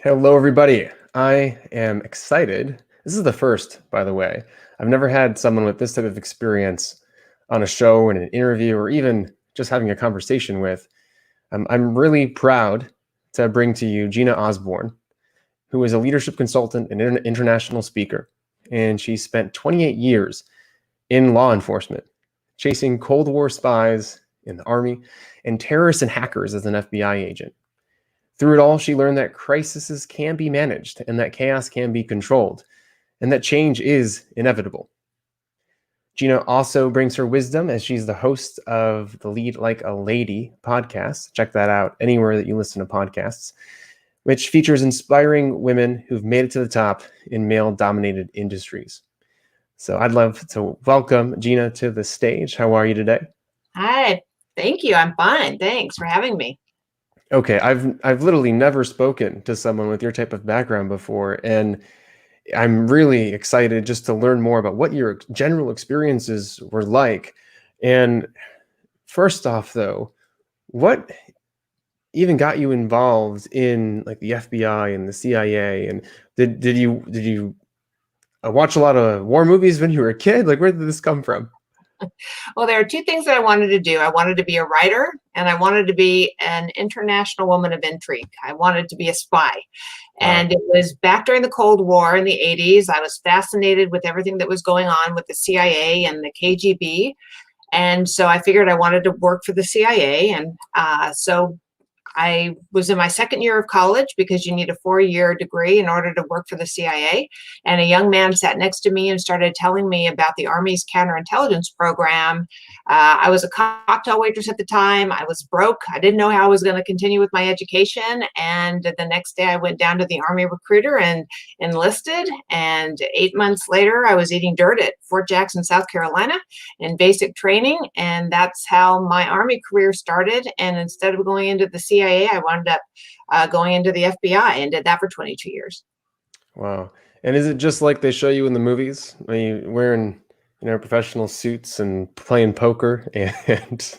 Hello, everybody. I am excited. This is the first, by the way. I've never had someone with this type of experience on a show and an interview or even just having a conversation with. I'm really proud to bring to you Gina Osborn, who is a leadership consultant and international speaker. And she spent 28 years in law enforcement, chasing Cold War spies in the Army and terrorists and hackers as an FBI agent. Through it all, she learned that crises can be managed and that chaos can be controlled and that change is inevitable. Gina also brings her wisdom as she's the host of the Lead Like a Lady podcast. Check that out anywhere that you listen to podcasts, which features inspiring women who've made it to the top in male-dominated industries. So I'd love to welcome Gina to the stage. How are you today? Hi, thank you. I'm fine. Thanks for having me. Okay, I've literally never spoken to someone with your type of background before, and I'm really excited just to learn more about what your general experiences were like. And first off, though, what even got you involved in like the FBI and the CIA? And did you watch a lot of war movies when you were a kid? Like, where did this come from? Well, there are two things that I wanted to do. I wanted to be a writer and I wanted to be an international woman of intrigue. I wanted to be a spy. Wow. And it was back during the Cold War in the 80s. I was fascinated with everything that was going on with the CIA and the KGB. And so I figured I wanted to work for the CIA. And so I was in my second year of college because you need a 4-year degree in order to work for the CIA. And a young man sat next to me and started telling me about the Army's counterintelligence program. I was a cocktail waitress at the time. I was broke. I didn't know how I was going to continue with my education. And the next day I went down to the Army recruiter and enlisted. And 8 months later, I was eating dirt at Fort Jackson, South Carolina in basic training. And that's how my Army career started. And instead of going into the CIA, I wound up going into the FBI and did that for 22 years. Wow. And is it just like they show you in the movies? Are you wearing, professional suits and playing poker and is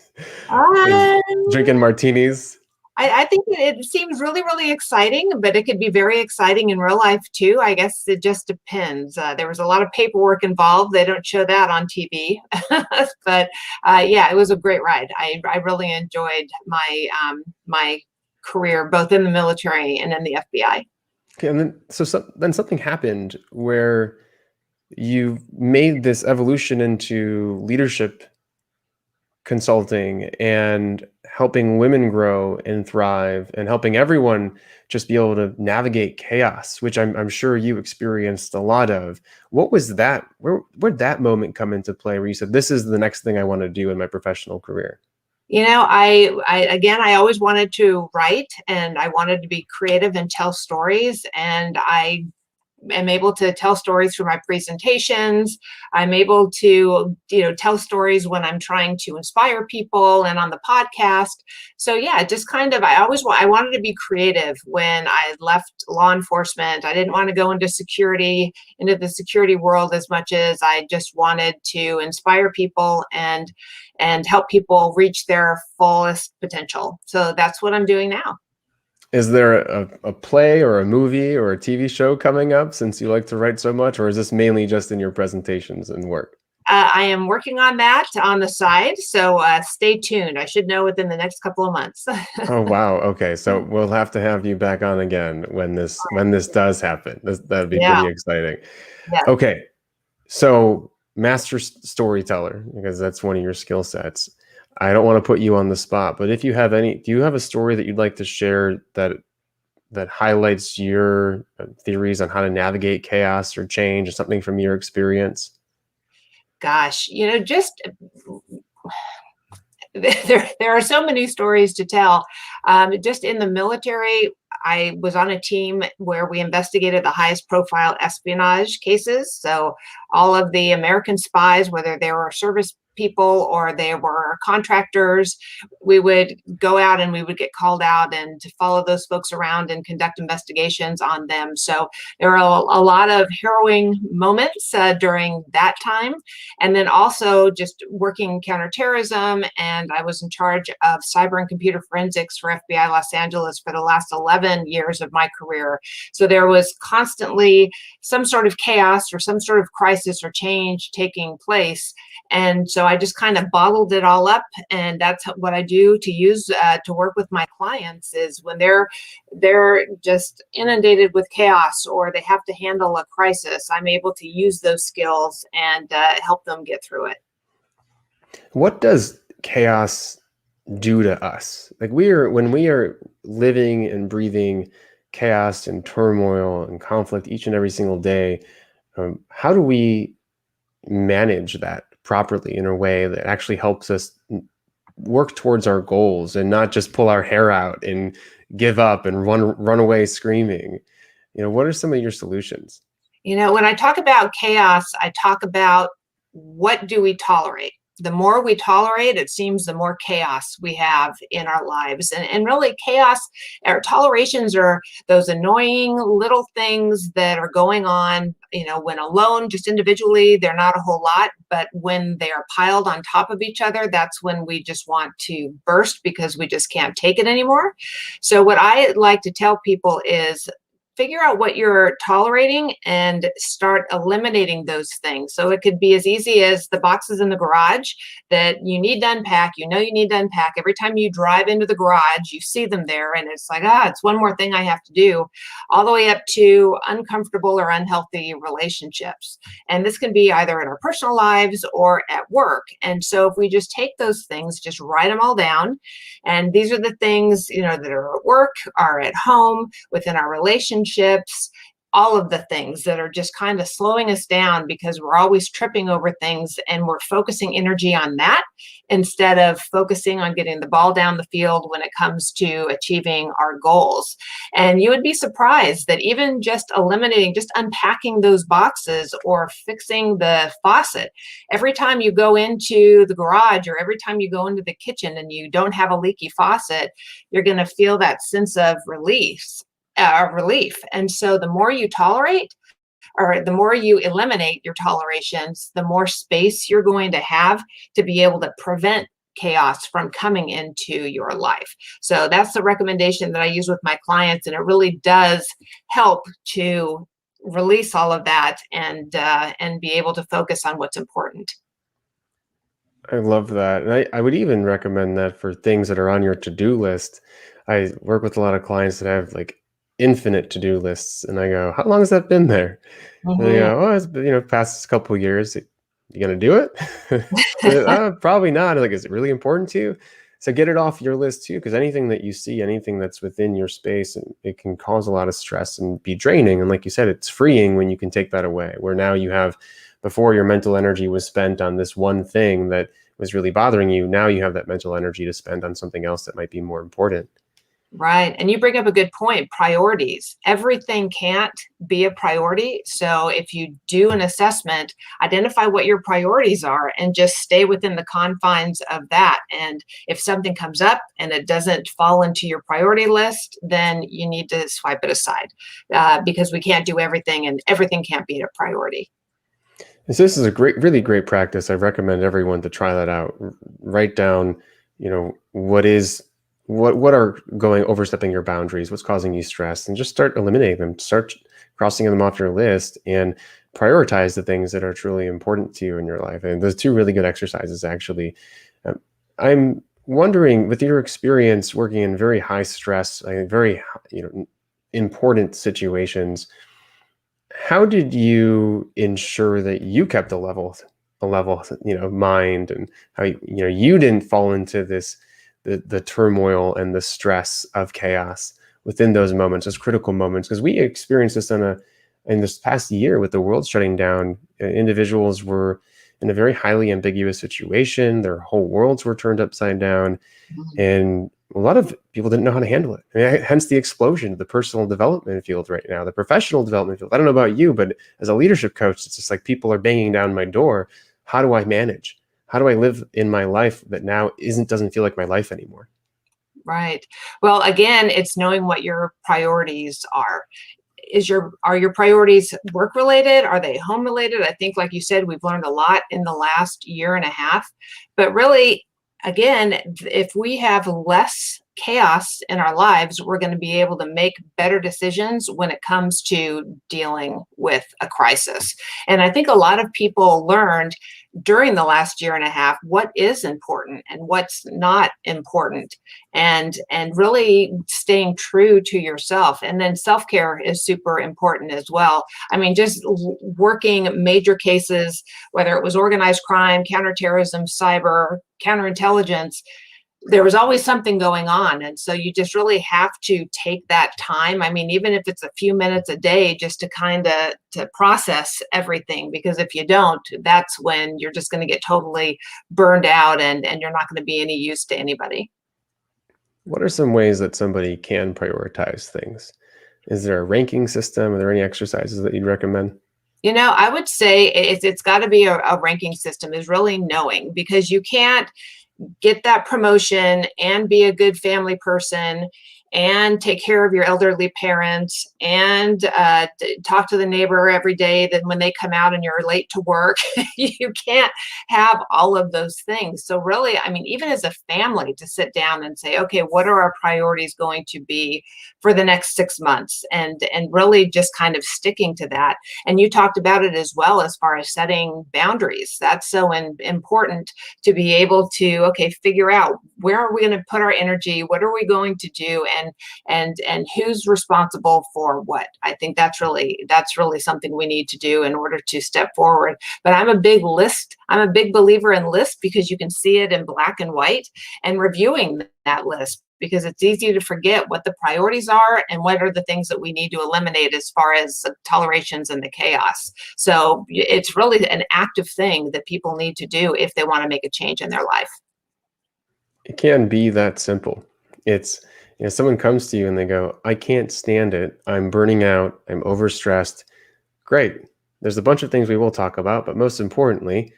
Um, drinking martinis? I think it seems really, really exciting, but it could be very exciting in real life too. I guess it just depends. There was a lot of paperwork involved. They don't show that on TV, but yeah, it was a great ride. I really enjoyed my career both in the military and in the FBI. Okay, and then something happened where you made this evolution into leadership consulting and helping women grow and thrive and helping everyone just be able to navigate chaos, which I'm sure you experienced a lot of. What was that? Where'd that moment come into play where you said, this is the next thing I want to do in my professional career? You know, I always wanted to write and I wanted to be creative and tell stories. And I am able to tell stories through my presentations. I'm able to, tell stories when I'm trying to inspire people and on the podcast. So yeah, just kind of, I wanted to be creative when I left law enforcement. I didn't want to go into the security world as much as I just wanted to inspire people and help people reach their fullest potential. So that's what I'm doing now. Is there a play or a movie or a TV show coming up since you like to write so much, or is this mainly just in your presentations and work? I am working on that on the side, so stay tuned. I should know within the next couple of months. Oh wow. Okay. So we'll have to have you back on again when this does happen. That'd be Yeah, pretty exciting. yeah. Okay. So master storyteller, because that's one of your skill sets. I don't want to put you on the spot, but if you have do you have a story that you'd like to share that highlights your theories on how to navigate chaos or change or something from your experience? Gosh, just there are so many stories to tell. Just in the military, I was on a team where we investigated the highest profile espionage cases. So all of the American spies, whether they were service people or they were contractors, we would go out and we would get called out and to follow those folks around and conduct investigations on them. So there were a lot of harrowing moments during that time. And then also just working counterterrorism, and I was in charge of cyber and computer forensics for FBI Los Angeles for the last 11 years of my career. So there was constantly some sort of chaos or some sort of crisis or change taking place. And so I just kind of bottled it all up, and that's what I do to use to work with my clients is when they're just inundated with chaos or they have to handle a crisis, I'm able to use those skills and help them get through it. What does chaos do to us? Like when we are living and breathing chaos and turmoil and conflict each and every single day, how do we manage that properly in a way that actually helps us work towards our goals and not just pull our hair out and give up and run away screaming? What are some of your solutions? When I talk about chaos, I talk about what do we tolerate? The more we tolerate, it seems the more chaos we have in our lives. And really chaos, our tolerations are those annoying little things that are going on, when alone, just individually, they're not a whole lot. But when they are piled on top of each other, that's when we just want to burst because we just can't take it anymore. So what I like to tell people is figure out what you're tolerating and start eliminating those things. So it could be as easy as the boxes in the garage that you need to unpack. You need to unpack. Every time you drive into the garage, you see them there and it's like, it's one more thing I have to do, all the way up to uncomfortable or unhealthy relationships. And this can be either in our personal lives or at work. And so if we just take those things, just write them all down. And these are the things, that are at work, are at home, within our relationships, all of the things that are just kind of slowing us down because we're always tripping over things and we're focusing energy on that instead of focusing on getting the ball down the field when it comes to achieving our goals. And you would be surprised that even just eliminating, just unpacking those boxes or fixing the faucet, every time you go into the garage or every time you go into the kitchen and you don't have a leaky faucet, you're going to feel that sense of relief. And so the more you tolerate, or the more you eliminate your tolerations, the more space you're going to have to be able to prevent chaos from coming into your life. So that's the recommendation that I use with my clients, and it really does help to release all of that and be able to focus on what's important. I love that. And I would even recommend that for things that are on your to-do list. I work with a lot of clients that have like infinite to-do lists, and I go, how long has that been there? And they go, it's been, past a couple of years. You gonna do it? Probably not. Like, is it really important to you? So get it off your list too, because anything that you see, anything that's within your space, and it can cause a lot of stress and be draining. And like you said, it's freeing when you can take that away. Where now you have, before your mental energy was spent on this one thing that was really bothering you, now you have that mental energy to spend on something else that might be more important. Right. And you bring up a good point, priorities. Everything can't be a priority. So if you do an assessment, identify what your priorities are and just stay within the confines of that. And if something comes up and it doesn't fall into your priority list, then you need to swipe it aside because we can't do everything and everything can't be a priority. And so this is a really great practice. I recommend everyone to try that out. Write down, what are overstepping your boundaries, what's causing you stress, and just start eliminating them, start crossing them off your list, and prioritize the things that are truly important to you in your life. And those two really good exercises, actually. I'm wondering, with your experience working in very high stress, very important situations, how did you ensure that you kept a level mind, and how you didn't fall into the turmoil and the stress of chaos within those moments, those critical moments? Because we experienced this in this past year with the world shutting down. Individuals were in a very highly ambiguous situation. Their whole worlds were turned upside down, and a lot of people didn't know how to handle it. I mean, hence the explosion of the personal development field right now, the professional development field. I don't know about you, but as a leadership coach, it's just like people are banging down my door. How do I manage? how do I live in my life that now doesn't feel like my life anymore? Right. Well, again, it's knowing what your priorities are. Are your priorities work related? Are they home related? I think, like you said, we've learned a lot in the last year and a half. But really, again, if we have less chaos in our lives, we're going to be able to make better decisions when it comes to dealing with a crisis. And I think a lot of people learned during the last year and a half what is important and what's not important, and really staying true to yourself. And then self-care is super important as well. I mean, just working major cases, whether it was organized crime, counterterrorism, cyber, counterintelligence, there was always something going on. And so you just really have to take that time. I mean, even if it's a few minutes a day, just to kind of to process everything, because if you don't, that's when you're just going to get totally burned out, and you're not going to be any use to anybody. What are some ways that somebody can prioritize things? Is there a ranking system? Are there any exercises that you'd recommend? I would say it's got to be a ranking system, is really knowing, because you can't get that promotion and be a good family person and take care of your elderly parents and talk to the neighbor every day. Then when they come out and you're late to work, you can't have all of those things. So really, I mean, even as a family, to sit down and say, okay, what are our priorities going to be for the next 6 months, and really just kind of sticking to that. And you talked about it as well, as far as setting boundaries. That's so important, to be able to, okay, figure out where are we going to put our energy, what are we going to do, and who's responsible for what. I think that's really something we need to do in order to step forward. But I'm a big believer in lists, because you can see it in black and white, and reviewing that list, because it's easy to forget what the priorities are and what are the things that we need to eliminate as far as tolerations and the chaos. So it's really an active thing that people need to do if they want to make a change in their life. It can be that simple. It's, someone comes to you and they go, I can't stand it. I'm burning out. I'm overstressed. Great. There's a bunch of things we will talk about, but most importantly,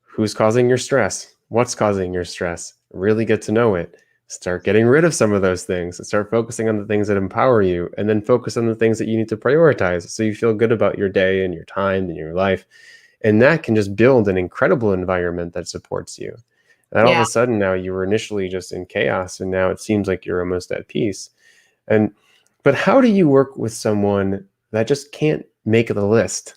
who's causing your stress? What's causing your stress? Really get to know it. Start getting rid of some of those things and start focusing on the things that empower you, and then focus on the things that you need to prioritize so you feel good about your day and your time and your life. And that can just build an incredible environment that supports you. And all of Yeah. a sudden now you were initially just in chaos, and now it seems like you're almost at peace. And but how do you work with someone that just can't make the list?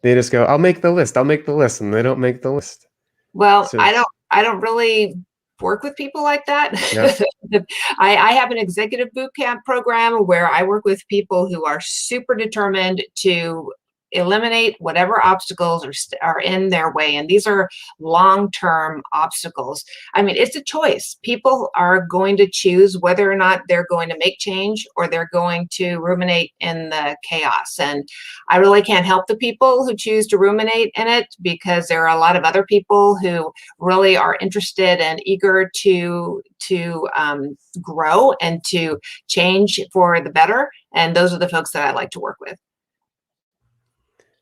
They just go, I'll make the list, and they don't make the list. Well, So I don't really work with people like that. yeah. I have an executive boot camp program where I work with people who are super determined to eliminate whatever obstacles are in their way. And these are long-term obstacles. I mean, it's a choice. People are going to choose whether or not they're going to make change, or they're going to ruminate in the chaos. And I really can't help the people who choose to ruminate in it, because there are a lot of other people who really are interested and eager to grow and to change for the better. And those are the folks that I like to work with.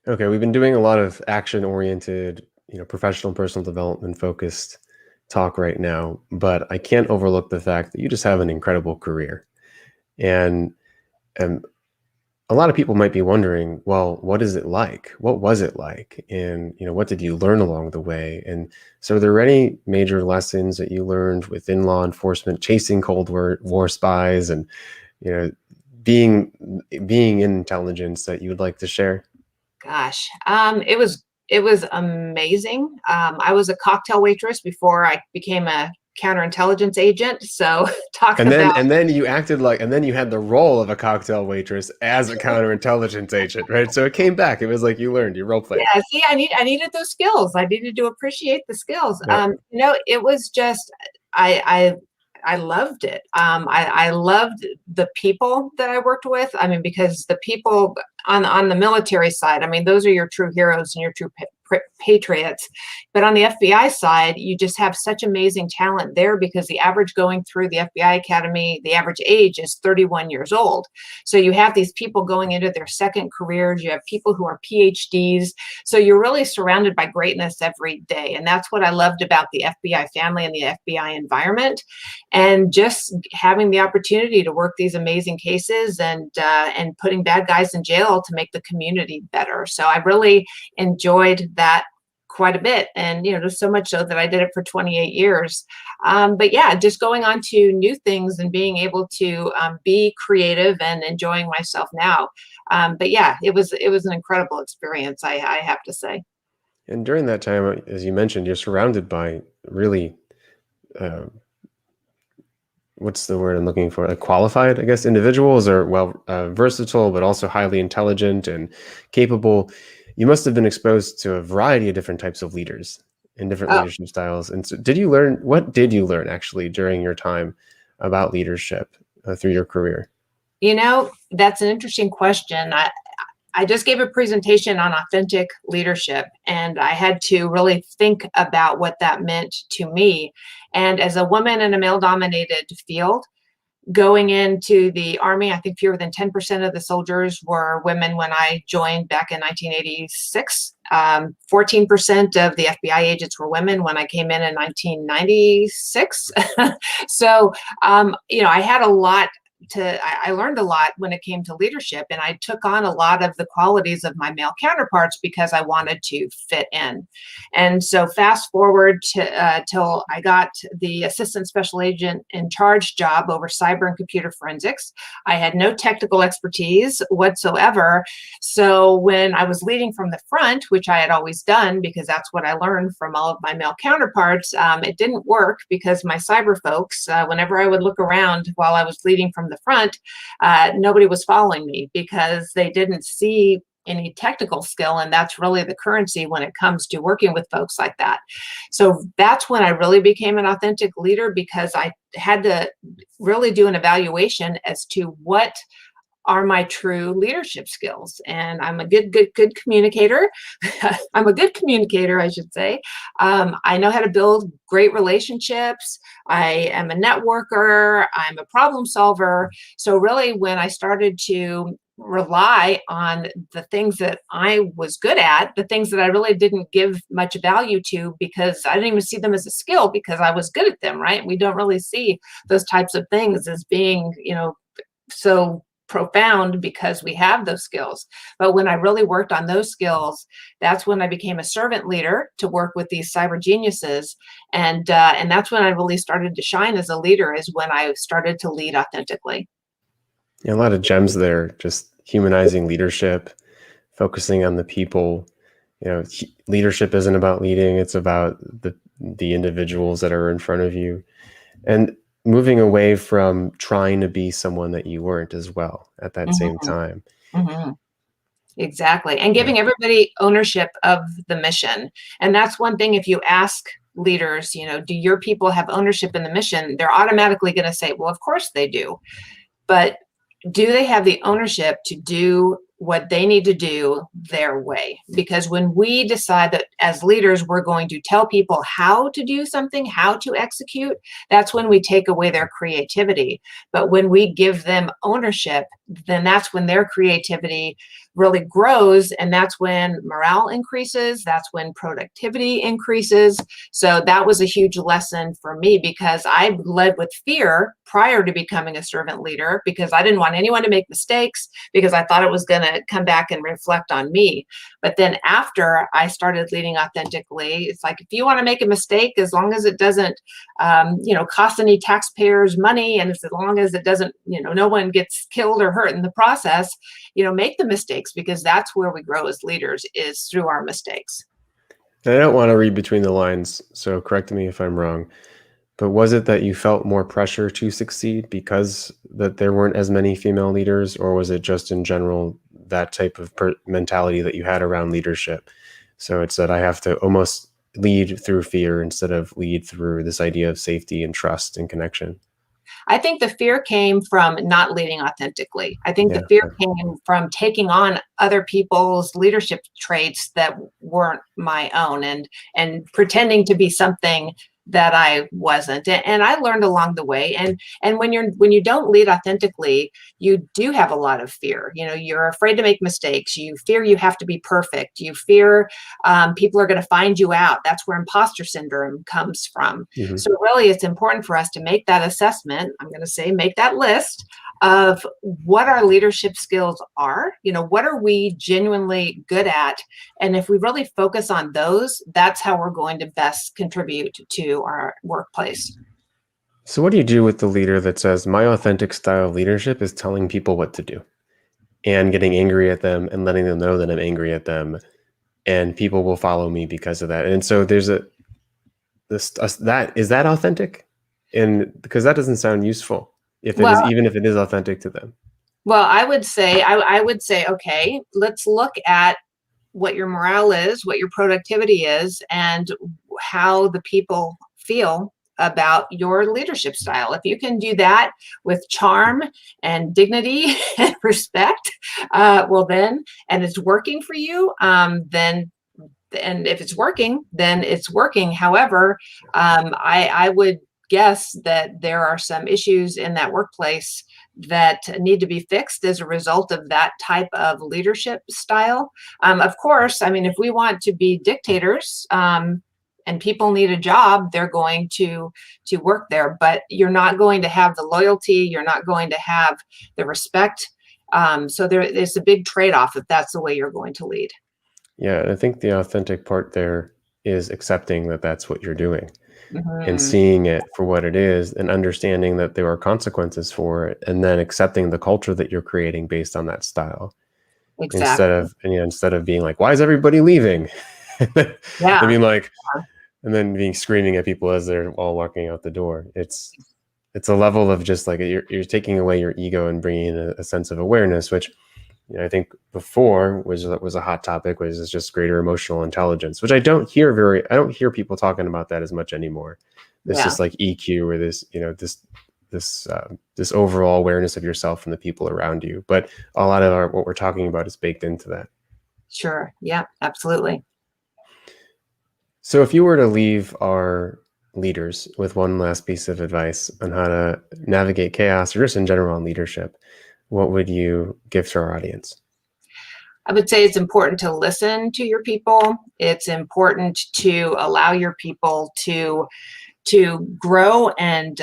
Okay, we've been doing a lot of action-oriented, professional, personal development focused talk right now, but I can't overlook the fact that you just have an incredible career. And a lot of people might be wondering, well, what is it like? What was it like? And, what did you learn along the way? And so are there any major lessons that you learned within law enforcement, chasing Cold War spies, and, being in intelligence, that you would like to share? Gosh, it was amazing. I was a cocktail waitress before I became a counterintelligence agent. So talk And then about, and then you acted like, and then you had the role of a cocktail waitress as a counterintelligence agent, right? So it came back. It was like you learned, you role played. yeah. See, I needed those skills. I needed to appreciate the skills. Yeah. It was just I I loved it. I loved the people that I worked with. I mean, because the people on the military side, I mean, those are your true heroes and your true patriots. But on the FBI side, you just have such amazing talent there because the average going through the FBI Academy, the average age is 31 years old. So you have these people going into their second careers. You have people who are PhDs. So you're really surrounded by greatness every day. And that's what I loved about the FBI family and the FBI environment. And just having the opportunity to work these amazing cases and putting bad guys in jail to make the community better. So I really enjoyed that quite a bit, and just so much so that I did it for 28 years. But yeah, just going on to new things and being able to be creative and enjoying myself now. But yeah, it was an incredible experience, I have to say. And during that time, as you mentioned, you're surrounded by really, uh, what's the word I'm looking for? Like qualified, I guess, individuals, or versatile, but also highly intelligent and capable. You must have been exposed to a variety of different types of leaders and different Oh, leadership styles. And so, what did you learn actually during your time about leadership through your career? that's an interesting question. I just gave a presentation on authentic leadership, and I had to really think about what that meant to me. And as a woman in a male dominated field, going into the Army, I think fewer than 10% of the soldiers were women when I joined back in 1986. 14% of the FBI agents were women when I came in 1996. So, I had a lot I learned a lot when it came to leadership, and I took on a lot of the qualities of my male counterparts because I wanted to fit in. And so fast forward to till I got the assistant special agent in charge job over cyber and computer forensics. I had no technical expertise whatsoever. So when I was leading from the front, which I had always done because that's what I learned from all of my male counterparts, it didn't work because my cyber folks, whenever I would look around while I was leading from the front, nobody was following me because they didn't see any technical skill, and that's really the currency when it comes to working with folks like that. So that's when I really became an authentic leader, because I had to really do an evaluation as to what are my true leadership skills. And I'm a good communicator. I'm a good communicator, I should say. I know how to build great relationships. I am a networker. I'm a problem solver. So really, when I started to rely on the things that I was good at, the things that I really didn't give much value to because I didn't even see them as a skill because I was good at them, right? We don't really see those types of things as being, so profound because we have those skills. But when I really worked on those skills, that's when I became a servant leader to work with these cyber geniuses. And that's when I really started to shine as a leader, is when I started to lead authentically. Yeah, a lot of gems there, just humanizing leadership, focusing on the people. Leadership isn't about leading, it's about the individuals that are in front of you. And moving away from trying to be someone that you weren't as well at that same Mhm, time. mhm. Exactly. And Yeah. giving everybody ownership of the mission. And that's one thing, if you ask leaders, do your people have ownership in the mission? They're automatically going to say, well, of course they do. But do they have the ownership to do what they need to do their way? Because when we decide that as leaders, we're going to tell people how to do something, how to execute, that's when we take away their creativity. But when we give them ownership, then that's when their creativity really grows. And that's when morale increases. That's when productivity increases. So that was a huge lesson for me, because I led with fear prior to becoming a servant leader, because I didn't want anyone to make mistakes, because I thought it was going to come back and reflect on me. But then after I started leading authentically, it's like, if you want to make a mistake, as long as it doesn't, cost any taxpayers money, and as long as it doesn't, no one gets killed or hurt in the process, make the mistakes, because that's where we grow as leaders, is through our mistakes. And I don't want to read between the lines, so correct me if I'm wrong. But was it that you felt more pressure to succeed because that there weren't as many female leaders, or was it just in general that type of mentality that you had around leadership? So it's that I have to almost lead through fear instead of lead through this idea of safety and trust and connection. I think the fear came from not leading authentically. I think the Yeah. fear came from taking on other people's leadership traits that weren't my own, and pretending to be something that I wasn't. And I learned along the way. And when you don't lead authentically, you do have a lot of fear. You know, you're afraid to make mistakes. You fear you have to be perfect. You fear people are going to find you out. That's where imposter syndrome comes from. Mhm. So really, it's important for us to make that assessment. I'm going to say make that list of what our leadership skills are. You know, what are we genuinely good at? And if we really focus on those, that's how we're going to best contribute to our workplace. So what do you do with the leader that says, my authentic style of leadership is telling people what to do and getting angry at them and letting them know that I'm angry at them, and people will follow me because of that? And so there's that is that authentic? And because that doesn't sound useful if it is, Well, even if it is authentic to them. well, I would say, okay, let's look at what your morale is, what your productivity is, and how the people feel about your leadership style. If you can do that with charm and dignity and respect, well, then, and it's working for you, then, and if it's working, then it's working. However, I would guess that there are some issues in that workplace that need to be fixed as a result of that type of leadership style. Of course, I mean, if we want to be dictators, and people need a job, they're going to work there, but you're not going to have the loyalty, you're not going to have the respect. So there's a big trade-off if that's the way you're going to lead. Yeah, I think the authentic part there is accepting that that's what you're doing and Mhm. seeing it for what it is and understanding that there are consequences for it, and then accepting the culture that you're creating based on that style, instead Exactly. of, instead of being like, why is everybody leaving? And Yeah. being like, and then being screaming at people as they're all walking out the door. It's a level of just like you're taking away your ego and bringing in a sense of awareness, which, I think before was a hot topic, was is just greater emotional intelligence, which I don't hear people talking about that as much anymore. It's Yeah. just like EQ, or this, this overall awareness of yourself and the people around you. But a lot of what we're talking about is baked into that. Sure. Yeah, absolutely. So if you were to leave our leaders with one last piece of advice on how to navigate chaos, or just in general on leadership, what would you give to our audience? I would say it's important to listen to your people. It's important to allow your people to grow and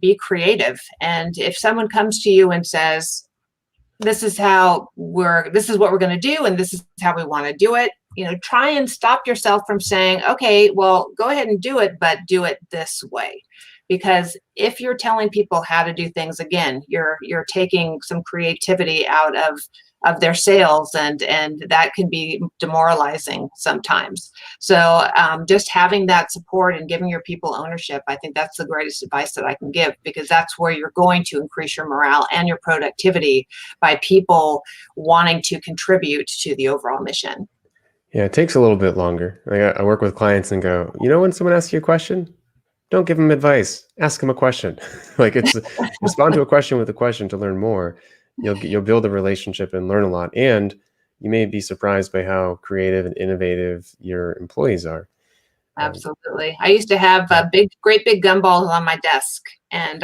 be creative. And if someone comes to you and says, this is what we're going to do, and this is how we want to do it, try and stop yourself from saying, okay, well, go ahead and do it, but do it this way. Because if you're telling people how to do things, again, you're taking some creativity out of their sails, and that can be demoralizing sometimes. So just having that support and giving your people ownership, I think that's the greatest advice that I can give, because that's where you're going to increase your morale and your productivity, by people wanting to contribute to the overall mission. Yeah, it takes a little bit longer. I work with clients and go, when someone asks you a question, don't give them advice. Ask them a question. Like, it's respond to a question with a question to learn more. You'll build a relationship and learn a lot, and you may be surprised by how creative and innovative your employees are. Um, Absolutely. I used to have great big gumballs on my desk, and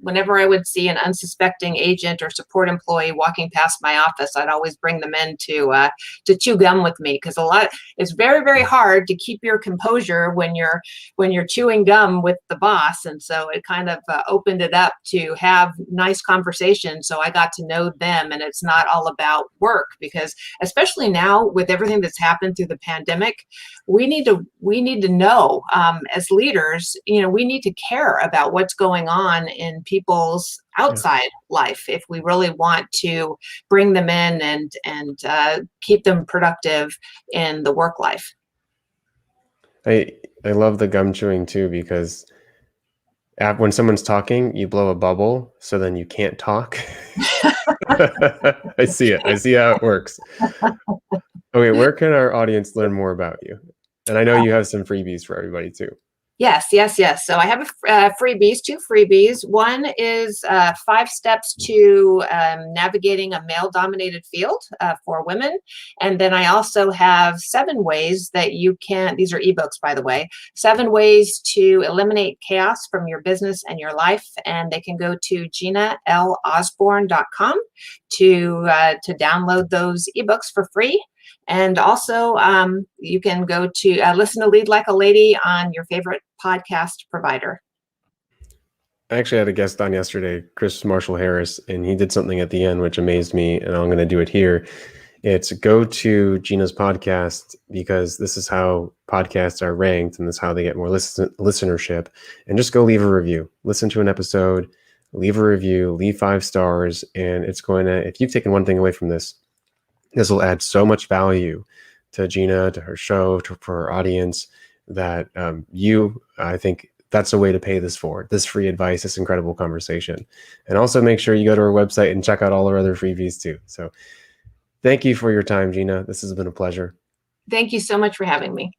whenever I would see an unsuspecting agent or support employee walking past my office, I'd always bring them in to chew gum with me, because it's very, very hard to keep your composure when you're chewing gum with the boss. And so it kind of opened it up to have nice conversations. So I got to know them, and it's not all about work, because especially now with everything that's happened through the pandemic, we need to know, as leaders, we need to care about what's going on in people's yeah. outside life if we really want to bring them in and keep them productive in the work life. I love the gum chewing too, because when someone's talking, you blow a bubble, so then you can't talk. I see it. I see how it works. Okay, where can our audience learn more about you? And I know you have some freebies for everybody too. Yes, yes, yes. So I have freebies, two freebies. One is 5 steps to navigating a male-dominated field for women. And then I also have 7 ways that you can, these are ebooks, by the way, 7 ways to eliminate chaos from your business and your life. And they can go to GinaLosborn.com to download those ebooks for free. And also, you can go to listen to Lead Like a Lady on your favorite podcast provider. I actually had a guest on yesterday, Chris Marshall Harris, and he did something at the end which amazed me, and I'm going to do it here. It's go to Gina's podcast, because this is how podcasts are ranked and this is how they get more listenership. And just go leave a review. Listen to an episode, leave a review, leave 5 stars, and it's going to, if you've taken one thing away from this, this will add so much value to Gina, to her show, for her audience, that I think that's a way to pay this forward, this free advice, this incredible conversation. And also make sure you go to our website and check out all our other freebies too. So thank you for your time, Gina. This has been a pleasure. Thank you so much for having me.